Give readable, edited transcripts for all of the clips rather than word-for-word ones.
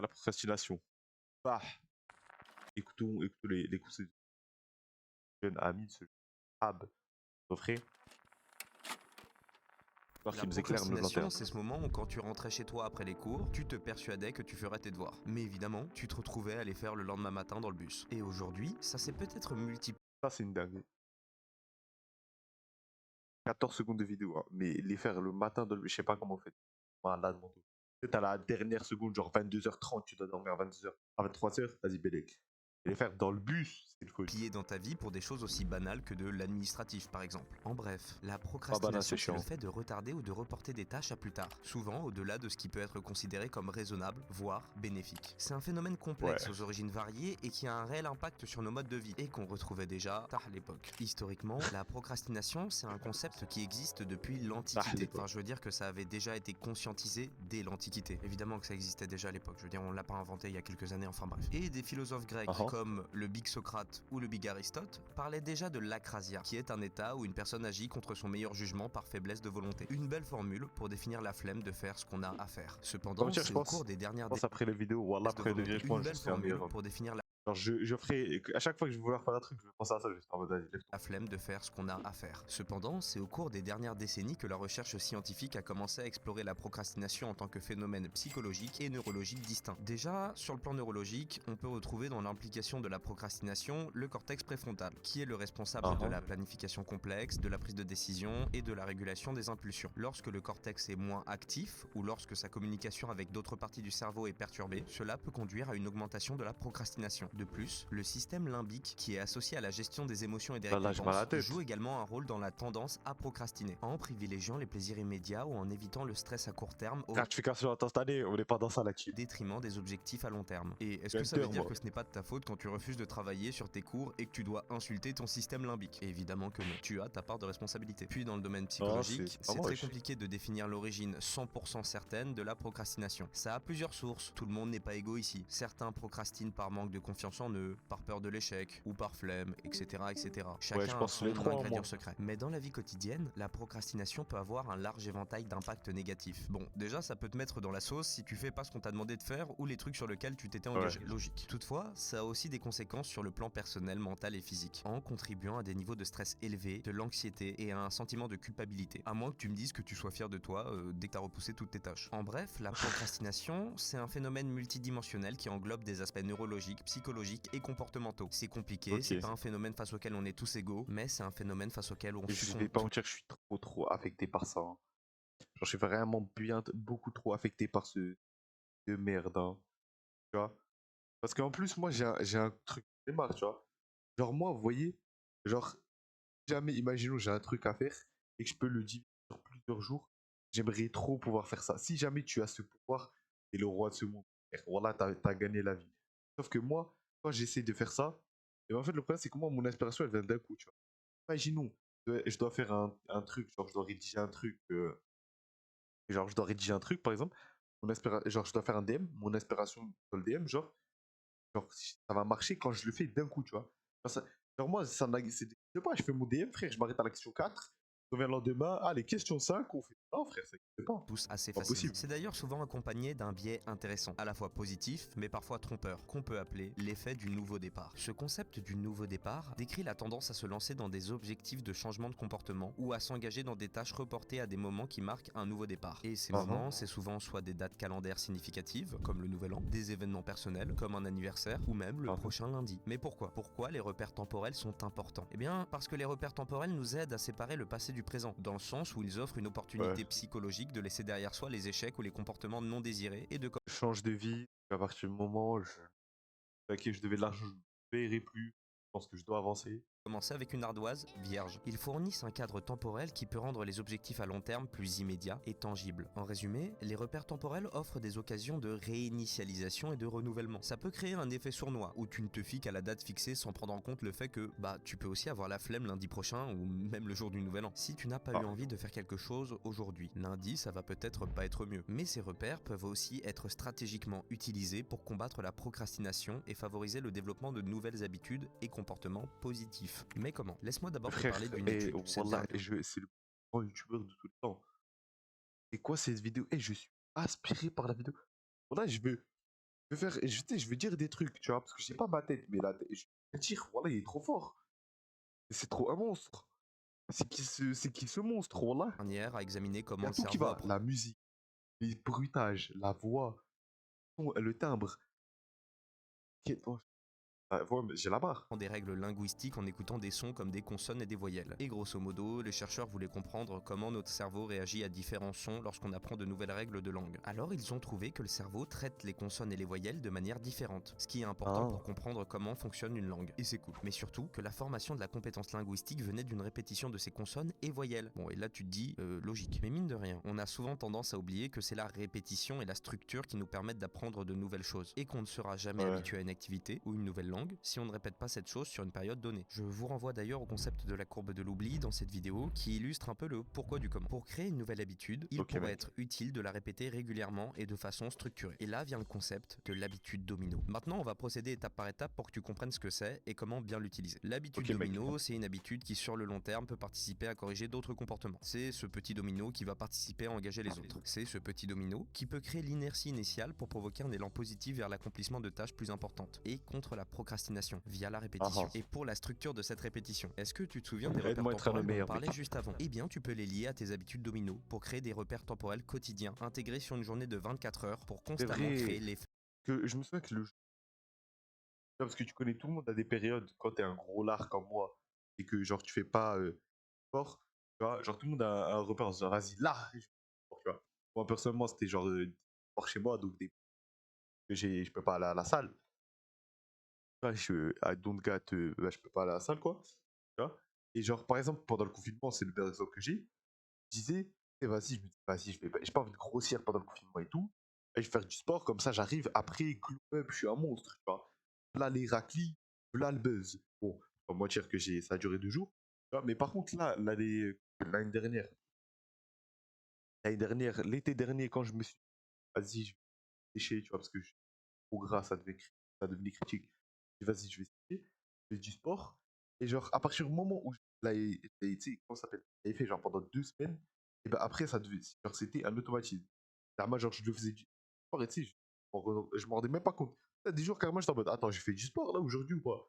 à la procrastination. Bah, écoutons les conseils du jeune ami de ce Ab, ton frère, alors La qu'il nous éclaire nos procrastination, lanternes. c'est ce moment où quand tu rentrais chez toi après les cours, tu te persuadais que tu ferais tes devoirs. Mais évidemment, tu te retrouvais à les faire le lendemain matin dans le bus. Et aujourd'hui, ça s'est peut-être multiplié. Ça, c'est une dinguerie. 14 secondes de vidéo, hein. Mais les faire le matin, je sais pas comment on fait. Malade, mon dos. Peut-être à la dernière seconde, genre 22h30, tu dois dormir à 22h, à 23h, vas-y, Bélec. Et les faire dans le bus, c'est une faute. Dans ta vie pour des choses aussi banales que de l'administratif par exemple. En bref, la Ah bah non, procrastination c'est c'est le chiant. fait de retarder ou de reporter des tâches à plus tard, souvent au-delà de ce qui peut être considéré comme raisonnable, voire bénéfique. C'est un phénomène Ouais. complexe aux origines variées et qui a un réel impact sur nos modes de vie et qu'on retrouvait déjà tard à l'époque. Historiquement, la procrastination c'est un concept qui existe depuis Ah, l'Antiquité. l'époque. Enfin je veux dire que ça avait déjà été conscientisé dès l'Antiquité. Évidemment que ça existait déjà à l'époque, je veux dire on l'a pas inventé il y a quelques années, enfin bref. Et des philosophes grecs comme le Big Socrate ou le Big Aristote parlait déjà de l'acrasia, qui est un état où une personne agit contre son meilleur jugement par faiblesse de volonté. Une belle formule pour définir la flemme de faire ce qu'on a à faire. Cependant, Je c'est au cours des dernières pense après les vidéos, voilà, après le décennies vérifiement, une je belle suis un formule meilleur homme. pour définir Genre, je ferai, à chaque fois que je vais vouloir faire un truc, je vais penser à ça, je vais en mode, allez, lève-toi. la flemme de faire ce qu'on a à faire. Cependant, c'est au cours des dernières décennies que la recherche scientifique a commencé à explorer la procrastination en tant que phénomène psychologique et neurologique distinct. Déjà, sur le plan neurologique, on peut retrouver dans l'implication de la procrastination le cortex préfrontal, qui est le responsable de la planification complexe, de la prise de décision et de la régulation des impulsions. Lorsque le cortex est moins actif ou lorsque sa communication avec d'autres parties du cerveau est perturbée, cela peut conduire à une augmentation de la procrastination. De plus, le système limbique, qui est associé à la gestion des émotions et des Là, j'ai mal à la tête. joue également un rôle dans la tendance à procrastiner, en privilégiant les plaisirs immédiats ou en évitant le stress à court terme au Gratification instantanée, on n'est pas dans ça là-dessus. détriment des objectifs à long terme. Et est-ce que ça veut dire que ce n'est pas de ta faute quand tu refuses de travailler sur tes cours et que tu dois insulter ton système limbique? Évidemment que non, tu as ta part de responsabilité. Puis dans le domaine psychologique, c'est très compliqué de définir l'origine 100% certaine de la procrastination. Ça a plusieurs sources, tout le monde n'est pas égaux ici. Certains procrastinent par manque de confiance en eux, par peur de l'échec ou par flemme, etc. etc. Chacun a son ingrédient secret. Mais dans la vie quotidienne, la procrastination peut avoir un large éventail d'impacts négatifs. Bon, déjà ça peut te mettre dans la sauce si tu fais pas ce qu'on t'a demandé de faire ou les trucs sur lesquels tu t'étais engagé. Logique. Toutefois, ça a aussi des conséquences sur le plan personnel, mental et physique, en contribuant à des niveaux de stress élevés, de l'anxiété et à un sentiment de culpabilité. À moins que tu me dises que tu sois fier de toi dès que t'as repoussé toutes tes tâches. En bref, la procrastination, c'est un phénomène multidimensionnel qui englobe des aspects neurologiques, psychologiques et comportementaux. C'est compliqué, c'est pas un phénomène face auquel on est tous égaux, mais c'est un phénomène face auquel on Je vais pas mentir, je suis trop affecté par ça, hein. Genre, je suis vraiment beaucoup trop affecté par ce de merde, hein, tu vois. Parce qu'en plus, moi, j'ai un truc de marre, tu vois. Genre, moi, vous voyez, genre, jamais, imaginons, j'ai un truc à faire et que je peux le diviser sur plusieurs jours, j'aimerais trop pouvoir faire ça. Si jamais tu as ce pouvoir, t'es le roi de ce monde. Frère. Voilà, t'as gagné la vie. Sauf que moi, quand j'essaie de faire ça, et en fait, le problème, c'est que moi, mon inspiration, elle vient d'un coup, tu vois. Imaginons, je dois faire un truc, genre, je dois rédiger un truc, genre, je dois rédiger un truc, par exemple, genre, je dois faire un DM, mon inspiration dans le DM, genre, ça va marcher quand je le fais d'un coup, tu vois. Genre moi, je sais pas, je fais mon DM, frère, je m'arrête à la question 4, je reviens le lendemain, allez, question 5, on fait. Non, frère, ça n'existe pas. tous assez Pas facile. possible. C'est d'ailleurs souvent accompagné d'un biais intéressant, à la fois positif mais parfois trompeur, qu'on peut appeler l'effet du nouveau départ. Ce concept du nouveau départ décrit la tendance à se lancer dans des objectifs de changement de comportement ou à s'engager dans des tâches reportées à des moments qui marquent un nouveau départ. Et ces moments, c'est souvent soit des dates calendaires significatives, comme le nouvel an, des événements personnels, comme un anniversaire, ou même le prochain lundi. Mais pourquoi? Pourquoi les repères temporels sont importants? Eh bien, parce que les repères temporels nous aident à séparer le passé du présent, dans le sens où ils offrent une opportunité psychologique de laisser derrière soi les échecs ou les comportements non désirés et de Change de vie, à partir du moment où je devais de l'argent, je ne paierai plus. Je pense que je dois avancer. commencer avec une ardoise vierge. Ils fournissent un cadre temporel qui peut rendre les objectifs à long terme plus immédiats et tangibles. En résumé, les repères temporels offrent des occasions de réinitialisation et de renouvellement. Ça peut créer un effet sournois, où tu ne te fies qu'à la date fixée sans prendre en compte le fait que, tu peux aussi avoir la flemme lundi prochain ou même le jour du nouvel an. Si tu n'as pas eu envie de faire quelque chose aujourd'hui, lundi ça va peut-être pas être mieux. Mais ces repères peuvent aussi être stratégiquement utilisés pour combattre la procrastination et favoriser le développement de nouvelles habitudes et comportements positifs. Mais comment? Laisse-moi d'abord te parler d'une étude. Wallah, c'est le plus grand youtubeur de tout le temps. Et quoi cette vidéo? Je suis aspiré par la vidéo. Voilà, je vais dire des trucs, tu vois, parce que j'ai pas ma tête, mais là, je vais dire, voilà, il est trop fort. C'est trop un monstre. C'est qui ce monstre, voilà. Dernière à examiner Il y comment a le tout qui cerveau va. apprend. La musique, les bruitages, la voix, le timbre. Oh, ouais, mais j'ai la barre. Des règles linguistiques en écoutant des sons comme des consonnes et des voyelles. Et grosso modo, les chercheurs voulaient comprendre comment notre cerveau réagit à différents sons lorsqu'on apprend de nouvelles règles de langue. Alors ils ont trouvé que le cerveau traite les consonnes et les voyelles de manière différente, ce qui est important Ah, pour comprendre comment fonctionne une langue. Et c'est cool. Mais surtout que la formation de la compétence linguistique venait d'une répétition de ces consonnes et voyelles. Bon, et là tu te dis, logique. Mais mine de rien, on a souvent tendance à oublier que c'est la répétition et la structure qui nous permettent d'apprendre de nouvelles choses, et qu'on ne sera jamais ouais. habitué à une activité ou une nouvelle langue si on ne répète pas cette chose sur une période donnée. Je vous renvoie d'ailleurs au concept de la courbe de l'oubli dans cette vidéo qui illustre un peu le pourquoi du comment. Pour créer une nouvelle habitude, il Ok, pourrait mec. être utile de la répéter régulièrement et de façon structurée. Et là vient le concept de l'habitude domino. Maintenant, on va procéder étape par étape pour que tu comprennes ce que c'est et comment bien l'utiliser. L'habitude Ok, mec. domino, c'est une habitude qui sur le long terme peut participer à corriger d'autres comportements. C'est ce petit domino qui va participer à engager les autres. C'est ce petit domino qui peut créer l'inertie initiale pour provoquer un élan positif vers l'accomplissement de tâches plus importantes et contre la procrastination via la Ah, répétition. ah. Et pour la structure de cette répétition, est-ce que tu te souviens des repères Aide-moi à être un homme temporels dont on meilleur, mec. parlait juste avant? Eh bien, tu peux les lier à tes habitudes domino pour créer des repères temporels quotidiens intégrés sur une journée de 24 heures pour C'est constamment créer vrai l'effet. que je me souviens que parce que tu connais tout le monde à des périodes quand t'es un gros lard comme moi et que genre tu fais pas sport, tu vois, genre tout le monde a un repère en se disant vas-y là, je fais du sport, tu vois. Moi personnellement c'était genre sport chez moi donc je peux pas aller à la salle. Ouais, I don't got, bah, je peux pas aller à la salle quoi, tu vois. Et genre par exemple pendant le confinement c'est le meilleur exemple que j'ai, je disais eh, vas-y, je me dis vas-y j'ai pas envie de grossir pendant le confinement et tout, et je vais faire du sport comme ça j'arrive après glow up, je suis un monstre, tu vois. Là les raclis, là le buzz. Bon, pas mentir que ça a duré 2 jours, tu vois, mais par contre là l'année dernière, l'été dernier quand je me suis vas-y je vais sécher, tu vois, parce que je suis trop gras, ça devenait critique. J'ai dit, vas-y, je vais essayer, je fais du sport. Et genre, à partir du moment où je l'avais, tu sais, comment ça s'appelle, j'avais fait genre pendant 2 semaines, et ben après, genre, c'était un automatisme. Moi, genre, je le faisais du sport, et tu sais, je m'en rendais même pas compte. Il y a des jours, carrément, j'étais en mode, attends, j'ai fait du sport là aujourd'hui ou pas?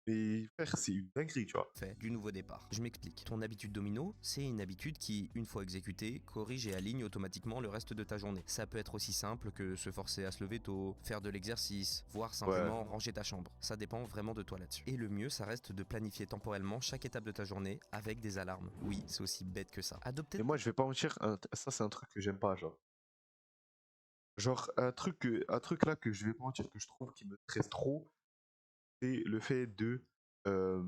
Mais frère, c'est une dinguerie, tu vois. Fait du nouveau départ. Je m'explique. Ton habitude domino, c'est une habitude qui, une fois exécutée, corrige et aligne automatiquement le reste de ta journée. Ça peut être aussi simple que se forcer à se lever tôt, faire de l'exercice, voire Ouais. simplement ranger ta chambre. Ça dépend vraiment de toi là-dessus. Et le mieux, ça reste de planifier temporellement chaque étape de ta journée avec des alarmes. Oui, c'est aussi bête que ça. Adopter. Et moi, je vais pas mentir, ça, c'est un truc que j'aime pas, genre. Genre, un truc là que je vais pas mentir que je trouve qui me stresse trop, c'est euh,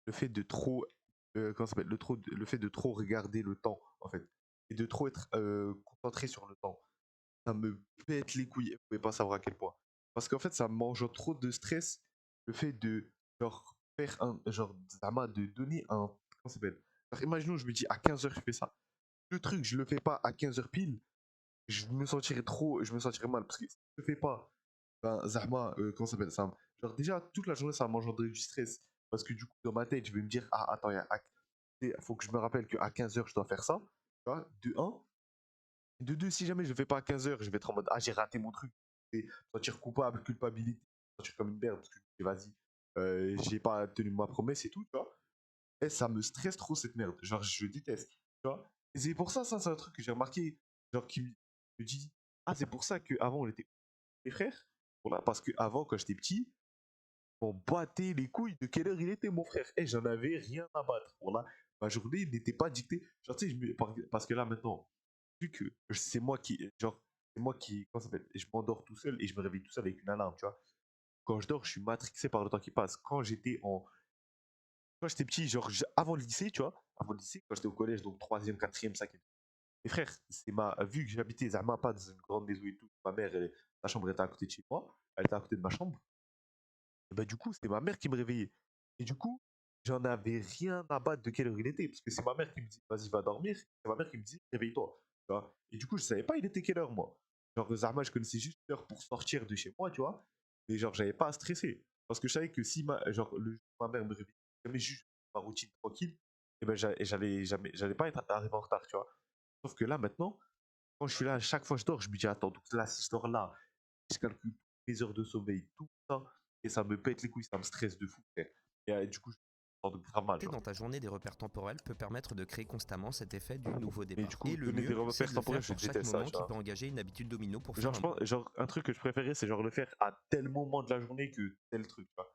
le fait de trop, comment ça s'appelle, le fait de trop regarder le temps, en fait, et de trop être concentré sur le temps. Ça me pète les couilles, vous pouvez pas savoir à quel point. Parce qu'en fait, ça mange trop de stress, le fait de, genre, faire genre, Zama, de donner comment ça s'appelle, genre, imaginons, je me dis, à 15h, je fais ça. Le truc, je le fais pas à 15h pile, je me sentirais mal, parce que si je le fais pas, ben, Zahma, comment ça s'appelle ça? Genre, déjà, toute la journée, ça va m'engendrer du stress. Parce que du coup, dans ma tête, je vais me dire, ah, attends, il faut que je me rappelle qu'à 15h, je dois faire ça. Tu vois, de un. De deux, si jamais je le fais pas à 15h, je vais être en mode, ah, j'ai raté mon truc. Je vais me sentir coupable, culpabilité, me sentir comme une merde. Parce que vas-y, j'ai pas tenu ma promesse et tout, tu vois. Et ça me stresse trop, cette merde. Genre, je déteste. Tu vois. Et c'est pour ça, ça, c'est un truc que j'ai remarqué. Genre, qui me dit, ah, c'est pour ça qu'avant, on était des frères. Voilà, parce qu'avant, quand j'étais petit, on battait les couilles de quelle heure il était, mon frère. Et j'en avais rien à battre. Voilà, ma journée n'était pas dictée. Genre, tu sais, parce que là, maintenant, vu que c'est moi qui, comment ça s'appelle, je m'endors tout seul et je me réveille tout seul avec une alarme, tu vois. Quand je dors, je suis matrixé par le temps qui passe. Quand j'étais petit, genre, avant le lycée, tu vois, avant le lycée, quand j'étais au collège, donc troisième, quatrième, cinquième. Mes frères, vu que j'habitais Zama pas dans une grande maison et tout, sa chambre était à côté de chez moi, elle était à côté de ma chambre. Et bah, du coup, c'était ma mère qui me réveillait. Et du coup, j'en avais rien à battre de quelle heure il était, parce que c'est ma mère qui me dit, vas-y, va dormir. C'est ma mère qui me dit, réveille-toi. Tu vois. Et du coup, je savais pas il était quelle heure, moi. Genre, Zarma, je connaissais juste l'heure pour sortir de chez moi, tu vois. Mais genre, j'avais pas à stresser. Parce que je savais que si genre, le jour où ma mère me réveillait, jamais juste ma routine tranquille, et ben, j'allais pas être arrivé en retard, tu vois. Sauf que là, maintenant, quand je suis là, à chaque fois que je dors, je me dis, attends, donc là, si je dors là, je calcule mes heures de sommeil, tout ça, et ça me pète les couilles, ça me stresse de fou, frère. Et du coup, je me sens grave mal, genre. Dans ta journée, des repères temporels peut permettre de créer constamment cet effet du nouveau Mais départ. du coup, Et le donner des mieux, c'est repères de le temporels, faire je pour chaque déteste ça, moment tu qui vois. peut engager une habitude domino pour Genre, faire un. genre, un truc que je préférais, c'est genre le faire à tel moment de la journée que tel truc, tu vois.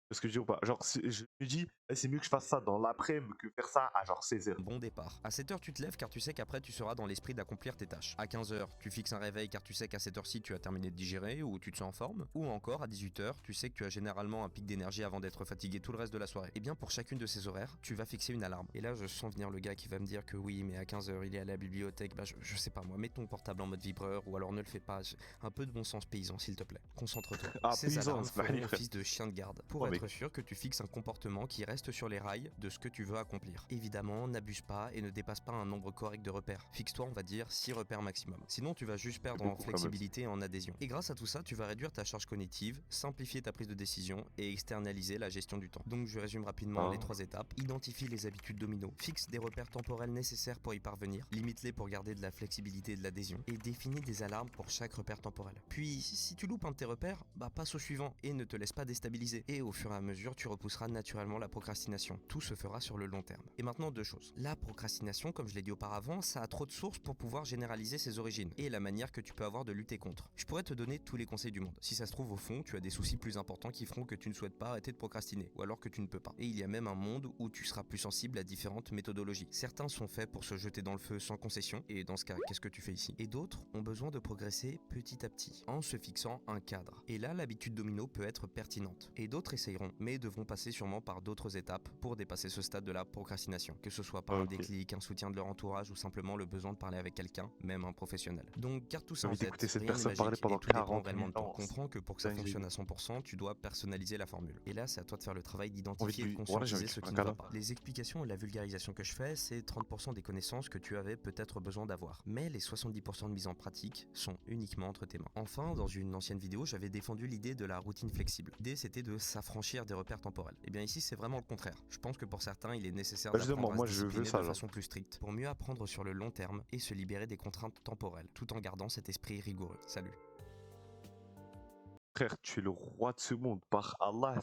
Parce que je dis ou pas, genre, je me dis, eh, c'est mieux que je fasse ça dans l'après-midi que faire ça à genre 16h. Bon départ. À 7h, tu te lèves car tu sais qu'après tu seras dans l'esprit d'accomplir tes tâches. À 15h, tu fixes un réveil car tu sais qu'à cette heure-ci tu as terminé de digérer ou tu te sens en forme. Ou encore à 18h, tu sais que tu as généralement un pic d'énergie avant d'être fatigué tout le reste de la soirée. Et bien pour chacune de ces horaires, tu vas fixer une alarme. Et là, je sens venir le gars qui va me dire que oui, mais à 15h il est à la bibliothèque. Bah je sais pas moi, mets ton portable en mode vibreur ou alors ne le fais pas. Un peu de bon sens paysan s'il te plaît. Concentre-toi. Ah, Ces paysan, alarmes c'est pas feront frère. office de chien de garde pour Oh, être mec. sûr que tu fixes un comportement qui reste sur les rails de ce que tu veux accomplir. Évidemment, n'abuse pas et ne dépasse pas un nombre correct de repères. Fixe-toi, on va dire, 6 repères maximum. Sinon, tu vas juste perdre en flexibilité et en adhésion. Et grâce à tout ça, tu vas réduire ta charge cognitive, simplifier ta prise de décision et externaliser la gestion du temps. Donc, je résume rapidement les 3 étapes. Identifie les habitudes domino, fixe des repères temporels nécessaires pour y parvenir, limite-les pour garder de la flexibilité et de l'adhésion, et définis des alarmes pour chaque repère temporel. Puis, si tu loupes un de tes repères, bah passe au suivant et ne te laisse pas déstabiliser. Et au fur et à mesure, tu repousseras naturellement la procrastination. Tout se fera sur le long terme. Et maintenant, 2 choses. La procrastination, comme je l'ai dit auparavant, ça a trop de sources pour pouvoir généraliser ses origines et la manière que tu peux avoir de lutter contre. Je pourrais te donner tous les conseils du monde. Si ça se trouve, au fond, tu as des soucis plus importants qui feront que tu ne souhaites pas arrêter de procrastiner, ou alors que tu ne peux pas. Et il y a même un monde où tu seras plus sensible à différentes méthodologies. Certains sont faits pour se jeter dans le feu sans concession, et dans ce cas, qu'est-ce que tu fais ici? Et d'autres ont besoin de progresser petit à petit, en se fixant un cadre. Et là, l'habitude domino peut être pertinente. Et d'autres essayeront, mais devront passer sûrement par d'autres étapes pour dépasser ce stade de la procrastination, que ce soit par un déclic, un soutien de leur entourage ou simplement le besoin de parler avec quelqu'un, même un professionnel. Donc garde tout ça en tête, cette rien n'est personne parler magique pendant et tout dépend 40 réellement de toi. minutes. Comprends que pour que ça fonctionne à 100%, tu dois personnaliser la formule. Et là, c'est à toi de faire le travail d'identifier et de conscientiser ce qui ne va pas. Les explications et la vulgarisation que je fais, c'est 30% des connaissances que tu avais peut-être besoin d'avoir. Mais les 70% de mise en pratique sont uniquement entre tes mains. Enfin, dans une ancienne vidéo, j'avais défendu l'idée de la routine flexible. L'idée, c'était de s'affranchir des repères temporels. Et bien ici, c'est vraiment le contraire. Je pense que pour certains, il est nécessaire d'apprendre à se discipliner de façon plus stricte pour mieux apprendre sur le long terme et se libérer des contraintes temporelles, tout en gardant cet esprit rigoureux. Salut. Frère, tu es le roi de ce monde, par Allah.